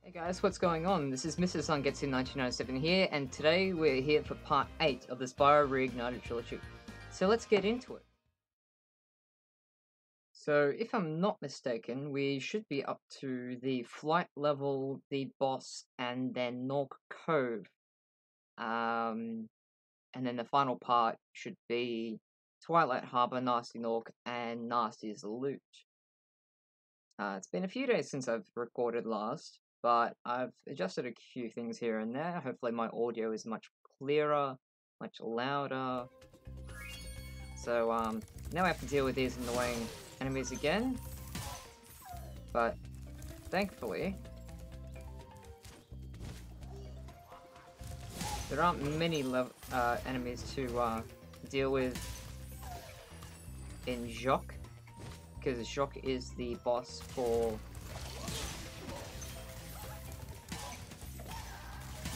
Hey guys, what's going on? This is Mr. Sungetsu 1997 here, and today we're here for part 8 of the Spyro Reignited Trilogy. So let's get into it. So, if I'm not mistaken, we should be up to the flight level, the boss, and then Gnorc Cove. And then the final part should be Twilight Harbor, Gnasty Gnorc, and Gnasty's Loot. It's been a few days since I've recorded last, but I've adjusted a few things here and there. Hopefully my audio is much clearer, much louder. So now I have to deal with these annoying enemies again. But thankfully, there aren't many enemies to deal with in Jaques, because Jaques is the boss for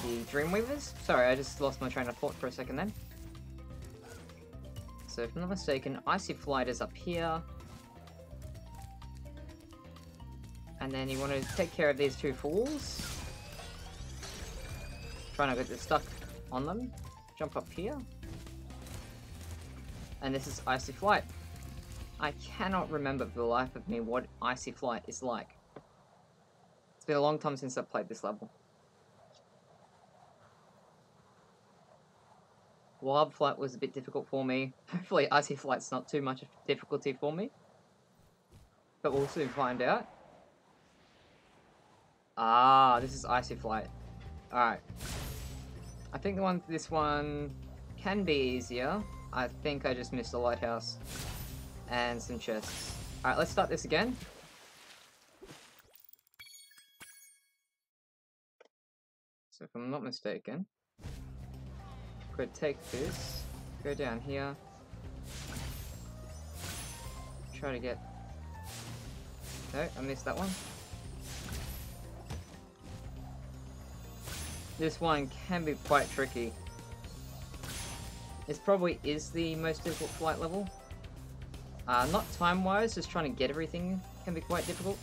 the Dreamweavers. Sorry, I just lost my train of thought for a second then. So if I'm not mistaken, Icy Flight is up here. And then you want to take care of these two fools. Try not to get stuck on them. Jump up here. And this is Icy Flight. I cannot remember for the life of me what Icy Flight is like. It's been a long time since I've played this level. Wild Flight was a bit difficult for me. Hopefully Icy Flight's not too much of difficulty for me. But we'll soon find out. Ah, this is Icy Flight. Alright. I think this one can be easier. I think I just missed a lighthouse. And some chests. Alright, let's start this again. So if I'm not mistaken, could take this, go down here, try to get... No, I missed that one. This one can be quite tricky. This probably is the most difficult flight level. Not time-wise, just trying to get everything can be quite difficult.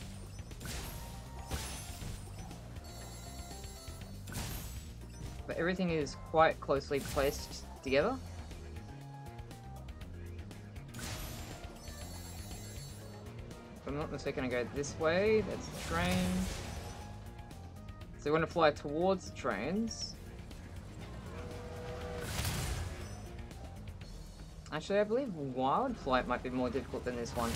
But everything is quite closely placed together. If I'm not mistaken, I go this way, that's the train. So we want to fly towards the trains. Actually, I believe Wild Flight might be more difficult than this one.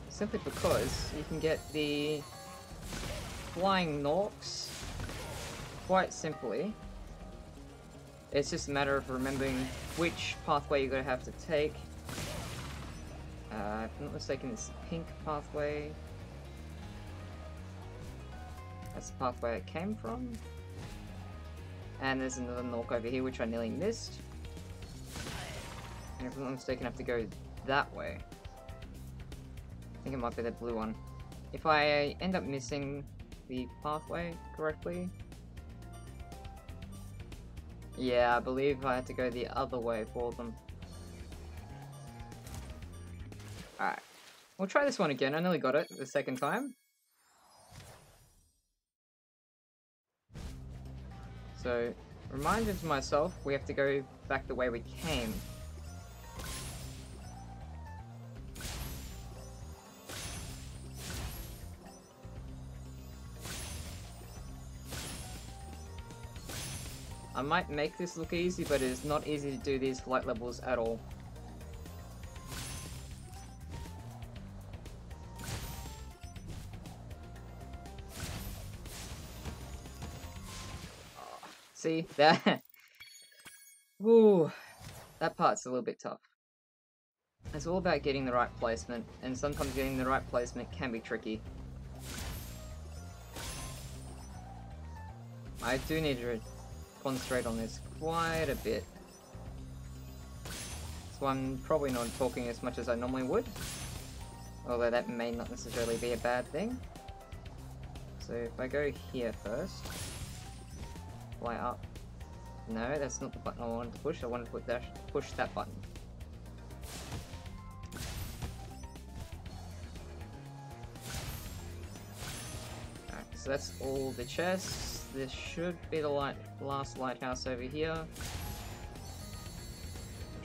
Simply because you can get the flying Gnorcs quite simply. It's just a matter of remembering which pathway you're going to have to take. If I'm not mistaken, it's the pink pathway. That's the pathway it came from. And there's another Gnorc over here, which I nearly missed. And if I'm not mistaken, I have to go that way. I think it might be the blue one. If I end up missing the pathway correctly... Yeah, I believe I had to go the other way for them. Alright. We'll try this one again. I nearly got it the second time. So, reminded to myself, we have to go back the way we came. I might make this look easy, but it is not easy to do these flight levels at all. See, that... Ooh, that part's a little bit tough. It's all about getting the right placement, and sometimes getting the right placement can be tricky. I do need to concentrate on this quite a bit. So I'm probably not talking as much as I normally would. Although that may not necessarily be a bad thing. So if I go here first... Fly up. No, that's not the button I wanted to push. I wanted to push that button. So that's all the chests. This should be the last lighthouse over here.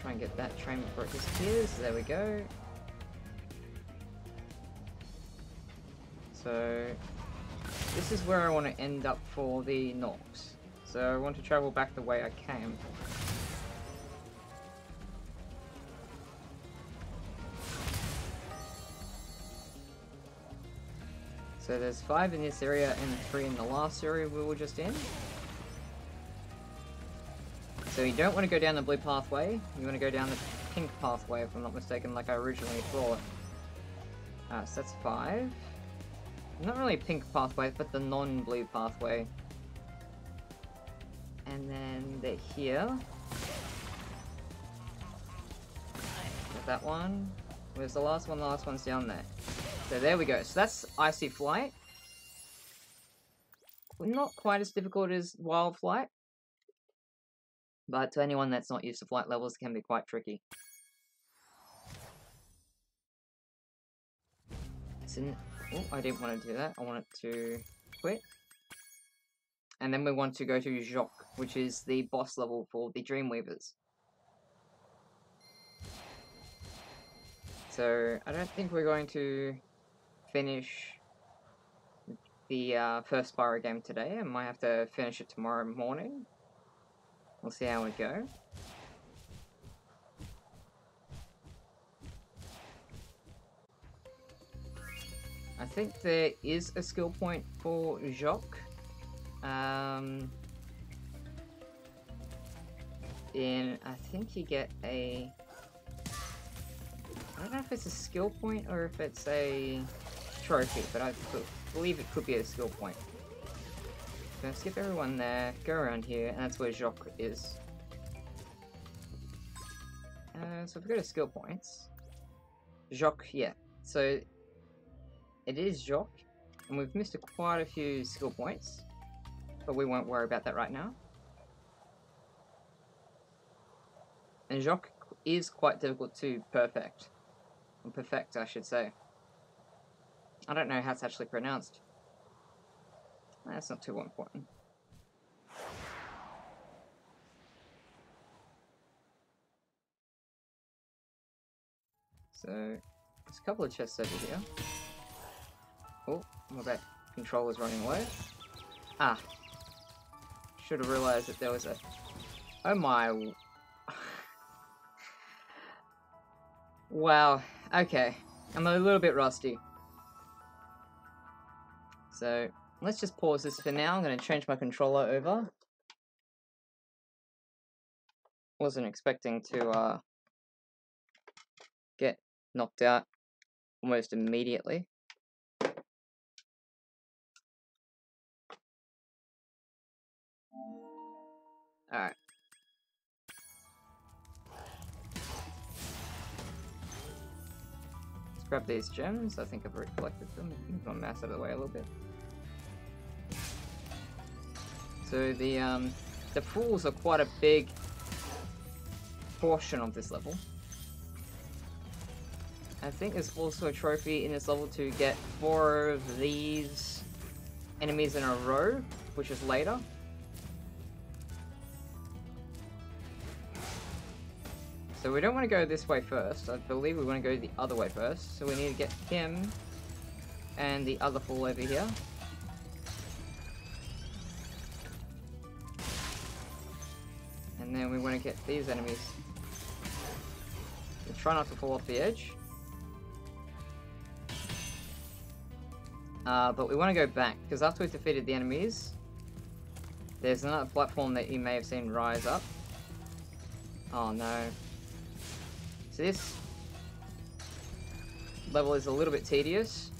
Try and get that train before it disappears. There we go. So this is where I want to end up for the Gnorcs. So I want to travel back the way I came. So there's 5 in this area and 3 in the last area we were just in. So you don't want to go down the blue pathway, you want to go down the pink pathway if I'm not mistaken, like I originally thought. So that's 5. Not really a pink pathway, but the non-blue pathway. And then they're here. Got that one. Where's the last one? The last one's down there. So there we go. So that's Icy Flight. Not quite as difficult as Wild Flight. But to anyone that's not used to flight levels, it can be quite tricky. Oh, I didn't want to do that. I wanted to quit. And then we want to go to Jaques, which is the boss level for the Dreamweavers. So, I don't think we're going to finish the first Spyro game today. I might have to finish it tomorrow morning. We'll see how we go. I think there is a skill point for Jaques. I think you get a... I don't know if it's a skill point or if it's a trophy, but I believe it could be a skill point. So skip everyone there, go around here, and that's where Jaques is. So if we go to skill points, Jaques, yeah. So it is Jaques, and we've missed quite a few skill points, but we won't worry about that right now. And Jaques is quite difficult to perfect. Or perfect, I should say. I don't know how it's actually pronounced. That's not too important. So, there's a couple of chests over here. Oh, my bad. Controller's running low. Ah. Should have realized that there was a... Oh my... Wow. Okay. I'm a little bit rusty. So, let's just pause this for now. I'm going to change my controller over. Wasn't expecting to get knocked out almost immediately. Alright. Let's grab these gems. I think I've already collected them. Move my mouse out of the way a little bit. So the fools are quite a big portion of this level. I think there's also a trophy in this level to get 4 of these enemies in a row, which is later. So we don't want to go this way first. I believe we want to go the other way first. So we need to get him and the other fool over here. And then we want to get these enemies. So try not to fall off the edge. But we want to go back, because after we've defeated the enemies, there's another platform that you may have seen rise up. Oh no. So this level is a little bit tedious.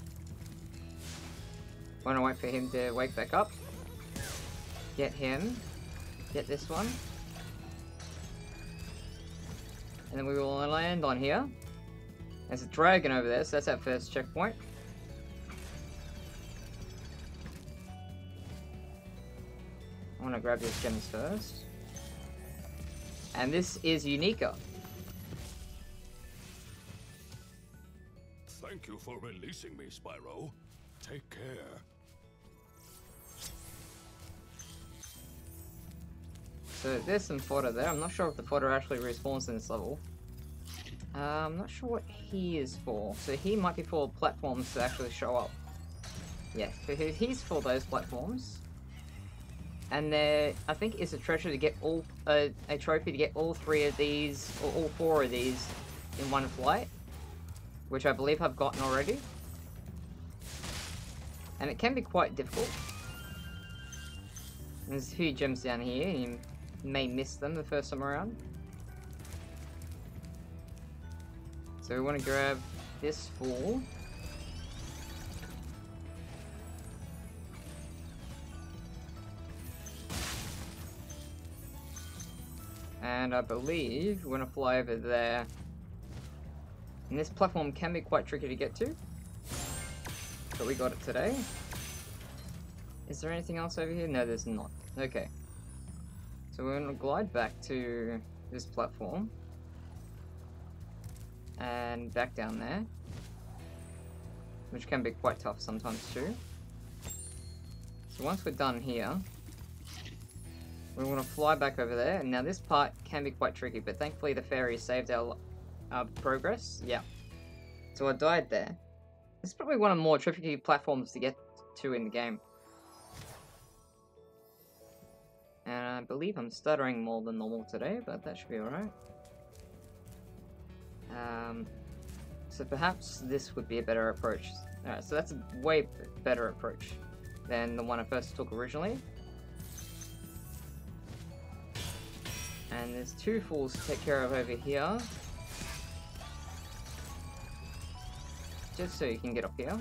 Want to wait for him to wake back up. Get him. Get this one. And then we will land on here. There's a dragon over there, so that's our first checkpoint. I want to grab these gems first. And this is Unica. Thank you for releasing me, Spyro. Take care. So there's some fodder there. I'm not sure if the fodder actually respawns in this level. I'm not sure what he is for. So he might be for platforms to actually show up. Yeah, so he's for those platforms. And there, I think, is a treasure to get all a trophy to get all 3 of these, or all 4 of these, in one flight, which I believe I've gotten already. And it can be quite difficult. There's a few gems down here, and you may miss them the first time around. So we want to grab this fool. And I believe we're going to fly over there. And this platform can be quite tricky to get to. But we got it today. Is there anything else over here? No, there's not. Okay. So we're going to glide back to this platform. And back down there. Which can be quite tough sometimes too. So once we're done here, we want to fly back over there. And now this part can be quite tricky, but thankfully the fairy saved our progress. Yeah. So I died there. This is probably one of the more tricky platforms to get to in the game. And I believe I'm stuttering more than normal today, but that should be alright. So perhaps this would be a better approach. Alright, so that's a way better approach than the one I first took originally. And there's 2 fools to take care of over here. Just so you can get up here.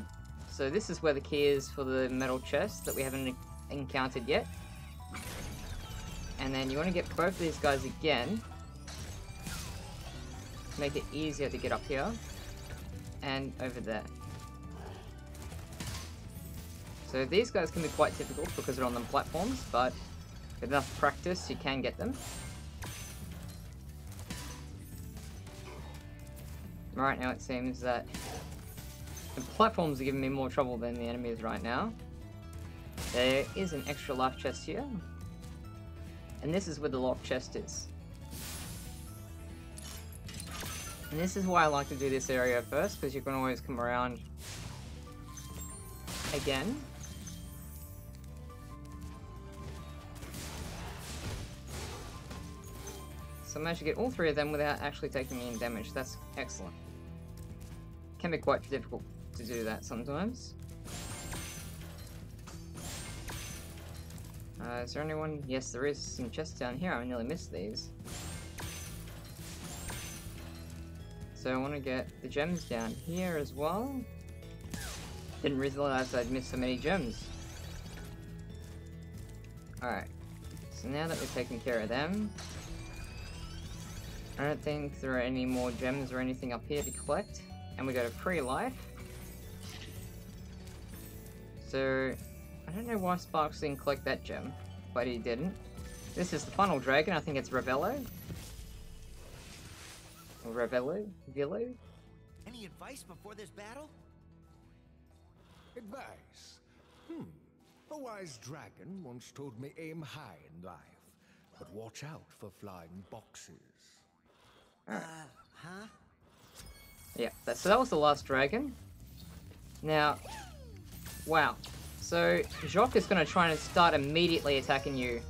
So this is where the key is for the metal chest that we haven't encountered yet. And then you want to get both of these guys again. Make it easier to get up here. And over there. So these guys can be quite difficult because they're on the platforms, but with enough practice you can get them. Right now it seems that the platforms are giving me more trouble than the enemies right now. There is an extra life chest here. And this is where the locked chest is. And this is why I like to do this area first, because you can always come around again. So I managed to get all 3 of them without actually taking any damage. That's excellent. Can be quite difficult to do that sometimes. Is there anyone? Yes, there is some chests down here. I nearly missed these. So I want to get the gems down here as well. Didn't realize I'd missed so many gems. Alright. So now that we've taken care of them, I don't think there are any more gems or anything up here to collect. And we got a free life. So I don't know why Sparks didn't collect that gem, but he didn't. This is the final dragon. I think it's Revello. Or Revello? Villo? Any advice before this battle? Advice? A wise dragon once told me aim high in life, but watch out for flying boxes. Huh? Yeah, so that was the last dragon. Now, wow. So, Jaques is going to try and start immediately attacking you.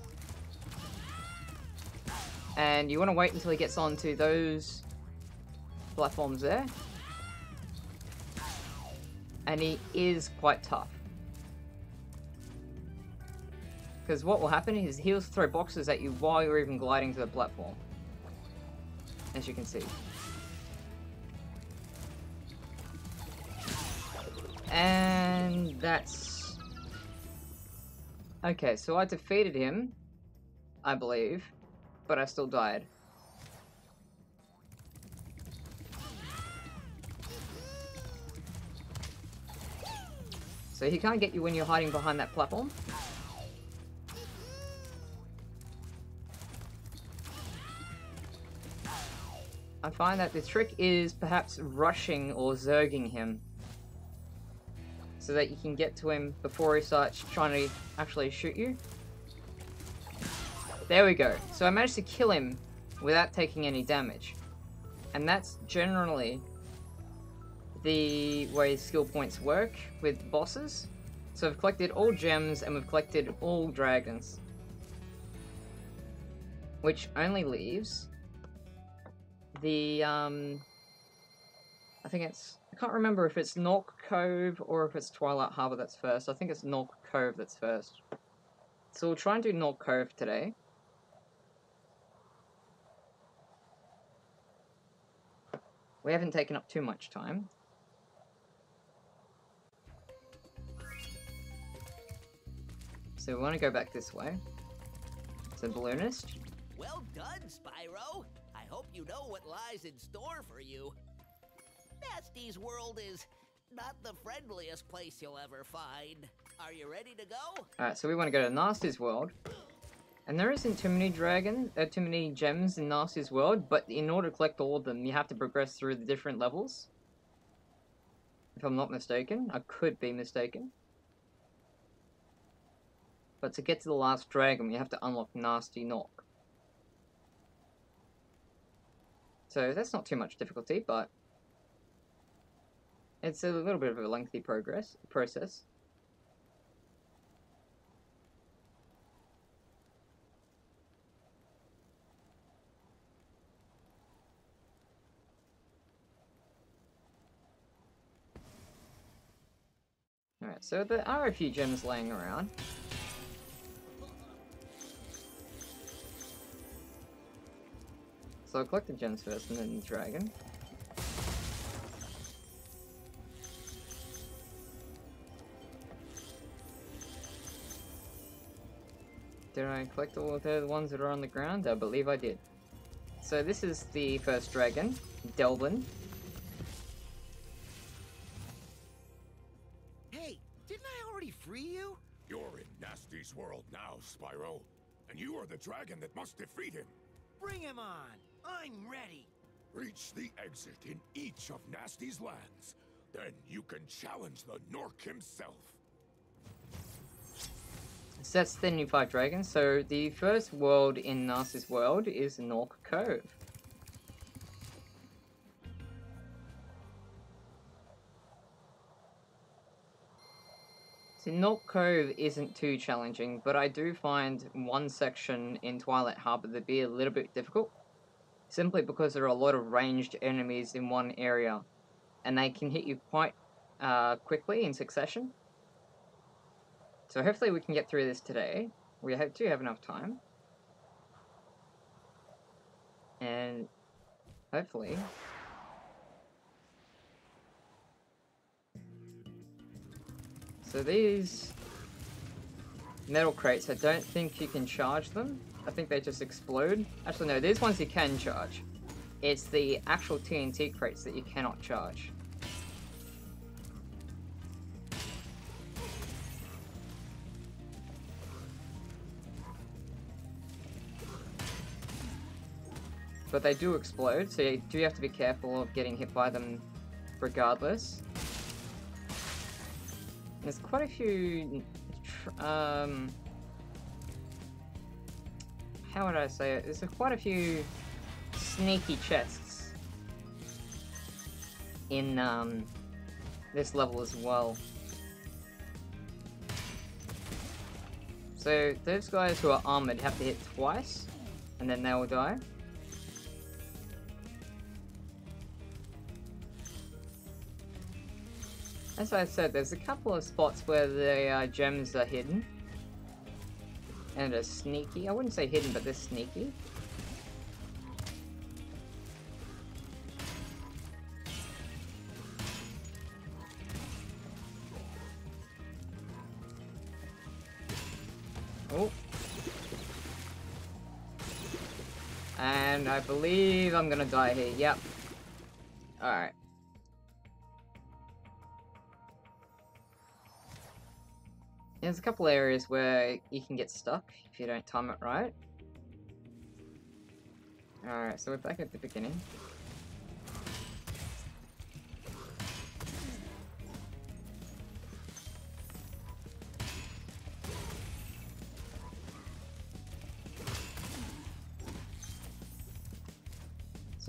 And you want to wait until he gets onto those platforms there. And he is quite tough. Because what will happen is he'll throw boxes at you while you're even gliding to the platform. As you can see. And that's... Okay, so I defeated him, I believe, but I still died. So he can't get you when you're hiding behind that platform. I find that the trick is perhaps rushing or zerging him, so that you can get to him before he starts trying to actually shoot you. There we go. So I managed to kill him without taking any damage. And that's generally the way skill points work with bosses. So we've collected all gems and we've collected all dragons. Which only leaves the, I think it's, I can't remember if it's Gnorc Cove or if it's Twilight Harbor that's first. I think it's Gnorc Cove that's first. So we'll try and do Gnorc Cove today. We haven't taken up too much time. So we want to go back this way. So Balloonist. Well done, Spyro. I hope you know what lies in store for you. Gnasty's world is not the friendliest place you'll ever find. Are you ready to go? Alright, so we want to go to Gnasty's world. And there isn't too many too many gems in Gnasty's world, but in order to collect all of them, you have to progress through the different levels. If I'm not mistaken. I could be mistaken. But to get to the last dragon, you have to unlock Gnasty Gnorc. So that's not too much difficulty, but it's a little bit of a lengthy process. Alright, so there are a few gems laying around. So I'll collect the gems first and then the dragon. Did I collect all of the ones that are on the ground? I believe I did. So this is the first dragon, Delvin. Hey, didn't I already free you? You're in Gnasty's world now, Spyro. And you are the dragon that must defeat him. Bring him on. I'm ready. Reach the exit in each of Gnasty's lands. Then you can challenge the Gnorc himself. So that's the new 5 dragons. So the first world in Gnasty's world is Gnorc Cove. So Gnorc Cove isn't too challenging, but I do find one section in Twilight Harbor to be a little bit difficult. Simply because there are a lot of ranged enemies in one area, and they can hit you quite quickly in succession. So hopefully we can get through this today. We do have enough time. And hopefully... So these metal crates, I don't think you can charge them. I think they just explode. Actually no, these ones you can charge. It's the actual TNT crates that you cannot charge. But they do explode, so you do have to be careful of getting hit by them regardless. There's quite a few... how would I say it? There's quite a few sneaky chests in this level as well. So those guys who are armored have to hit twice, and then they will die. As I said, there's a couple of spots where the gems are hidden. And are sneaky. I wouldn't say hidden, but they're sneaky. Oh. And I believe I'm gonna die here. Yep. Alright. There's a couple areas where you can get stuck if you don't time it right. Alright, so we're back at the beginning.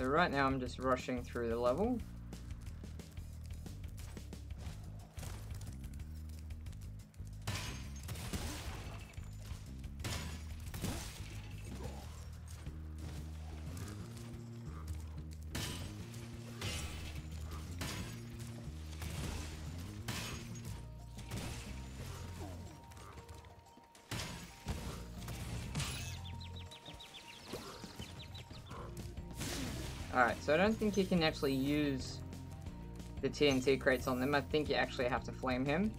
so right now I'm just rushing through the level. Alright, so I don't think you can actually use the TNT crates on them. I think you actually have to flame him.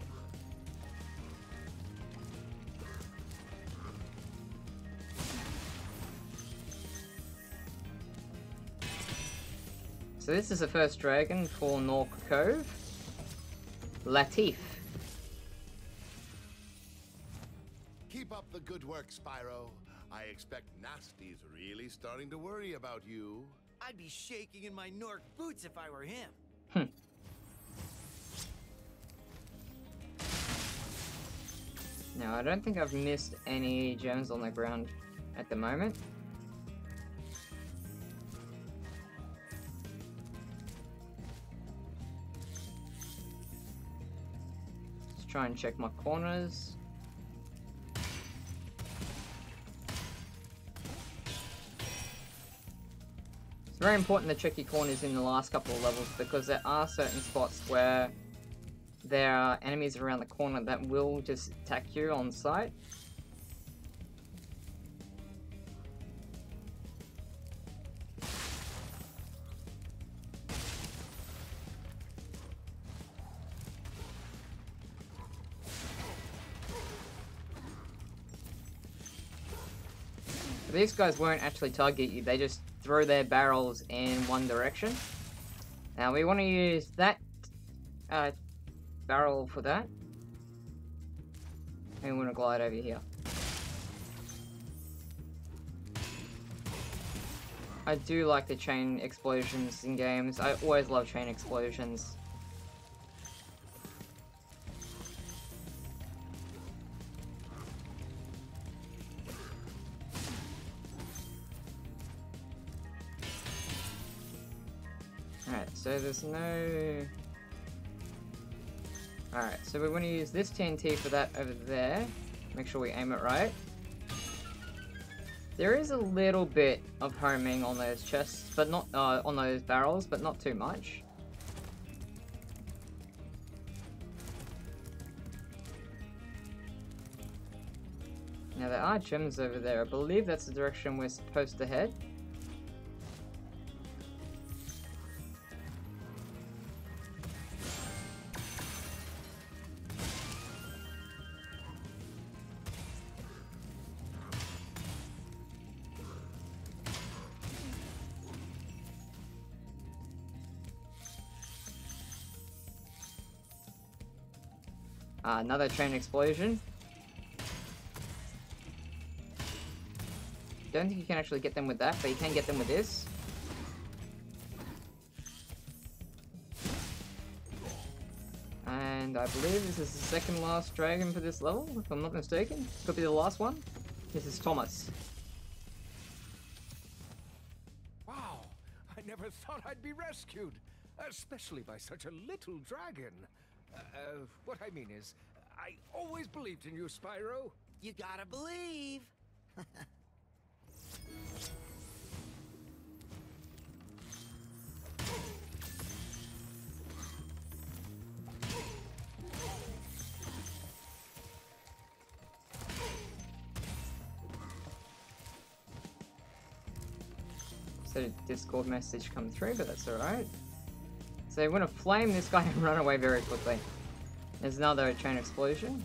So this is the first dragon for Gnorc Cove. Latif. Keep up the good work, Spyro. I expect Gnasty's really starting to worry about you. I'd be shaking in my Gnorc boots if I were him. Now, I don't think I've missed any gems on the ground at the moment. Let's try and check my corners. It's very important to check your corners in the last couple of levels because there are certain spots where there are enemies around the corner that will just attack you on sight. These guys won't actually target you, they just throw their barrels in one direction. Now we want to use that barrel for that. And we want to glide over here. I do like the chain explosions in games. I always love chain explosions. Alright, so there's no... Alright, so we want to use this TNT for that over there. Make sure we aim it right. There is a little bit of homing on those chests, but not on those barrels, but not too much. Now there are gems over there. I believe that's the direction we're supposed to head. Another chain explosion. Don't think you can actually get them with that, but you can get them with this. And I believe this is the second last dragon for this level, if I'm not mistaken. Could be the last one. This is Thomas. Wow, I never thought I'd be rescued, especially by such a little dragon. What I mean is, I always believed in you, Spyro. You gotta believe. So a Discord message come through, but that's alright. So we want to flame this guy and run away very quickly. There's another chain explosion.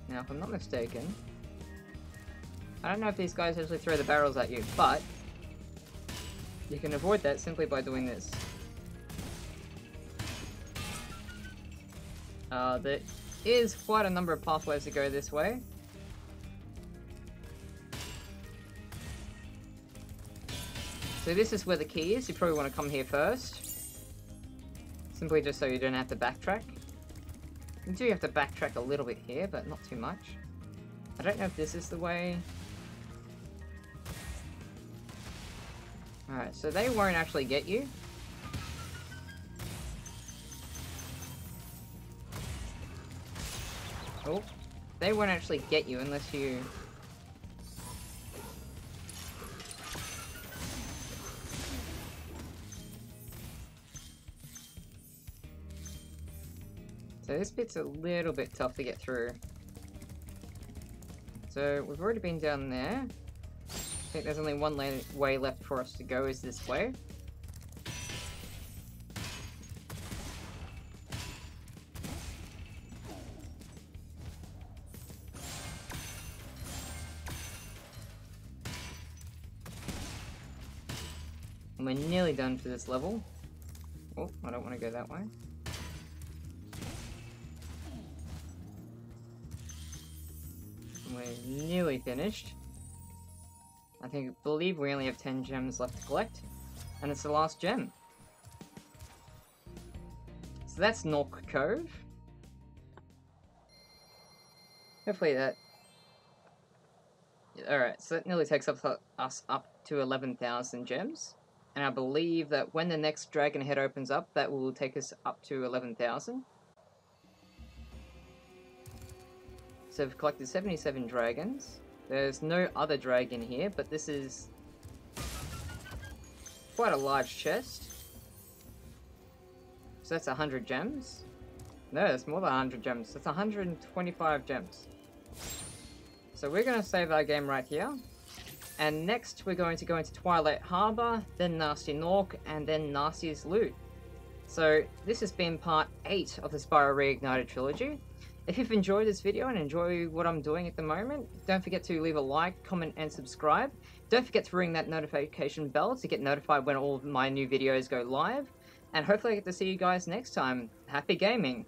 Now, if I'm not mistaken, I don't know if these guys actually throw the barrels at you, but you can avoid that simply by doing this. There is quite a number of pathways to go this way. So this is where the key is. You probably want to come here first. Simply just so you don't have to backtrack. You do have to backtrack a little bit here, but not too much. I don't know if this is the way. Alright, so they won't actually get you. Oh, they won't actually get you unless you... So this bit's a little bit tough to get through. So we've already been down there. I think there's only one way left for us to go, is this way. And we're nearly done for this level. Oh, I don't want to go that way. We're nearly finished. I believe we only have 10 gems left to collect, and it's the last gem. So that's Gnorc Cove. Hopefully that... Alright, so that nearly takes us up to 11,000 gems. And I believe that when the next dragon head opens up, that will take us up to 11,000. So we've collected 77 dragons. There's no other dragon here, but this is quite a large chest. So that's 100 gems. No, that's more than 100 gems. That's 125 gems. So we're going to save our game right here. And next we're going to go into Twilight Harbor, then Gnasty Gnorc, and then Gnasty's Loot. So this has been part 8 of the Spyro Reignited Trilogy. If you've enjoyed this video and enjoy what I'm doing at the moment, don't forget to leave a like, comment, and subscribe. Don't forget to ring that notification bell to get notified when all of my new videos go live. And hopefully I get to see you guys next time. Happy gaming!